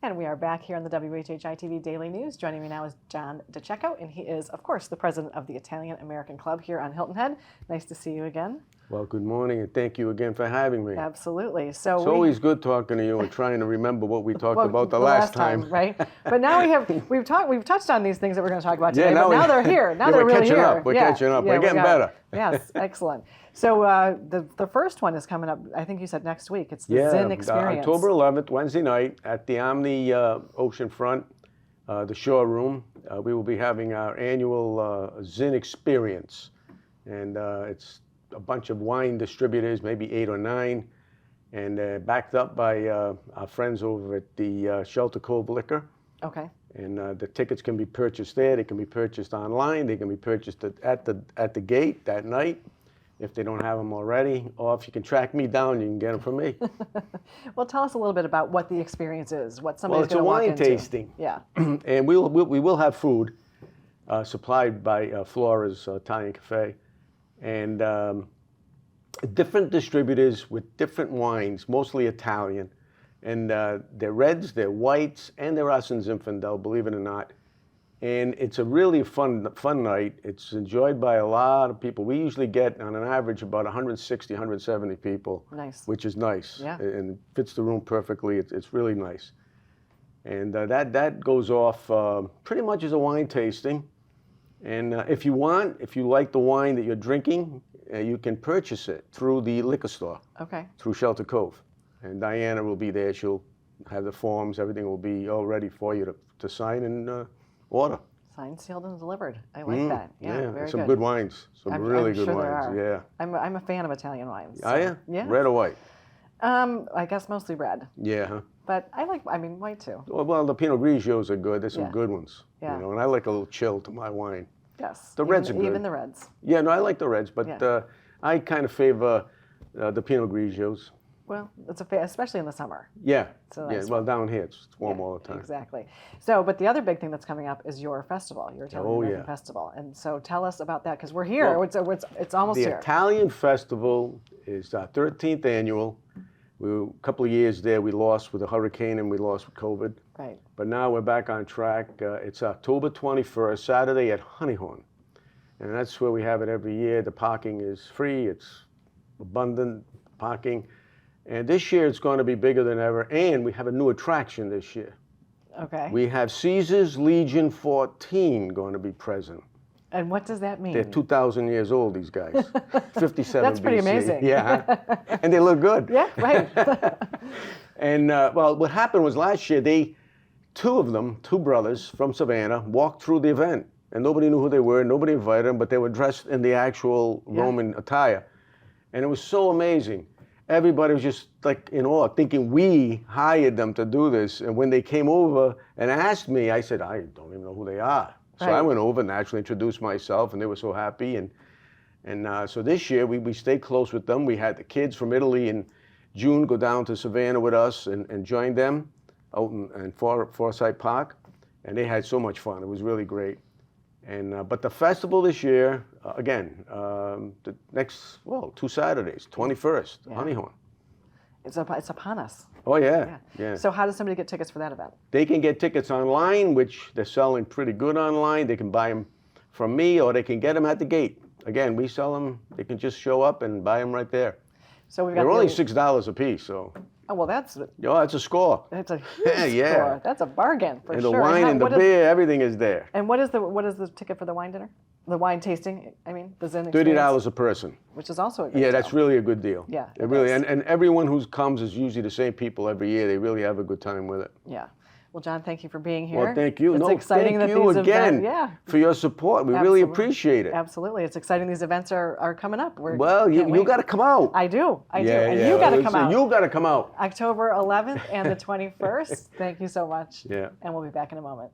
And we are back here on the WHHI-TV Daily News. Joining me now is John DeCecco, and he is, of course, the president of the Italian American Club here on Hilton Head. Nice to see you again. Well, good morning, and thank you again for having me. Absolutely. So it's always good talking to you and trying to remember what we talked about the last time. Right? But now we've touched on these things that we're going to talk about today. Yeah, but now they're here. Now they're really here. We're catching up. We're getting better. Yes, excellent. So the first one is coming up. I think you said next week. It's the Zin Experience. October 11th, Wednesday night, at the Omni Oceanfront, the shore room. We will be having our annual Zin Experience, and it's a bunch of wine distributors, maybe 8 or 9, and backed up by our friends over at the Shelter Cove Liquor. Okay. And the tickets can be purchased there. They can be purchased online. They can be purchased at the gate that night if they don't have them already. Or if you can track me down, you can get them from me. Well, tell us a little bit about what the experience is, what somebody's going to walk into. Well, it's a wine tasting. Yeah. And we will have food supplied by Flora's Italian Cafe. And different distributors with different wines, mostly Italian. And they're reds, they're whites, and they're us in Zinfandel, believe it or not. And it's a really fun night. It's enjoyed by a lot of people. We usually get, on an average, about 160, 170 people. Nice. Which is nice. Yeah. And fits the room perfectly. It's really nice. And that goes off pretty much as a wine tasting. And if you like the wine that you're drinking, you can purchase it through the liquor store. Okay. Through Shelter Cove. And Diana will be there. She'll have the forms. Everything will be all ready for you to sign and order. Signed, sealed, and delivered. I like that. Yeah, very some good. good wines. Some really good sure wines. there are. Yeah. I'm a fan of Italian wines. Are you? Yeah. Red or white? I guess mostly red. Yeah. Huh? But white too. Well, the Pinot Grigios are good. There's some good ones. Yeah. You know, and I like a little chill to my wine. Yes. The reds are good. Even the reds. Yeah, no, I like the reds, but I kind of favor the Pinot Grigios. Well, it's especially in the summer. Yeah. So nice Well, down here it's warm all the time. Exactly. So, but the other big thing that's coming up is your festival, your Italian American Festival. And so tell us about that, because we're here. Well, it's almost here. The Italian Festival is our 13th annual. A couple of years there we lost with a hurricane and we lost with COVID. Right. But now we're back on track. It's October 21st, Saturday at Honeyhorn. And that's where we have it every year. The parking is free. It's abundant parking. And this year it's going to be bigger than ever. And we have a new attraction this year. Okay. We have Caesar's Legion 14 going to be present. And what does that mean? They're 2,000 years old, these guys. 57 That's pretty BC. amazing. Yeah. And they look good. Yeah, right. And, well, what happened was last year, two brothers from Savannah, walked through the event. And nobody knew who they were. Nobody invited them, but they were dressed in the actual Roman attire. And it was so amazing. Everybody was just like in awe, thinking we hired them to do this. And when they came over and asked me, I said, I don't even know who they are. So I went over, naturally introduced myself, and they were so happy. And so this year, we stayed close with them. We had the kids from Italy in June go down to Savannah with us and join them out in Forsyth Park. And they had so much fun. It was really great. And but the festival this year, again, the next, 2 Saturdays, 21st, Honeyhorn. It's upon us. Oh, yeah. So how does somebody get tickets for that event? They can get tickets online, which they're selling pretty good online. They can buy them from me, or they can get them at the gate. Again, we sell them. They can just show up and buy them right there. So we've got they're only $6 a piece, so. Oh, well, that's a score. That's a huge score. That's a bargain for sure. And the wine and the beer, everything is there. And what is the ticket for the wine dinner? The wine tasting, the Zin Experience? $30 a person. Which is also a good deal. Yeah, that's really a good deal. Yeah. It really, and everyone who comes is usually the same people every year. They really have a good time with it. Yeah. Well, John, thank you for being here. Well, thank you. It's exciting thank that you these again for your support. We really appreciate it. Absolutely. It's exciting these events are coming up. Well, you got to come out. I do. And you got to come out. You got to come out. October 11th and the 21st. Thank you so much. Yeah. And we'll be back in a moment.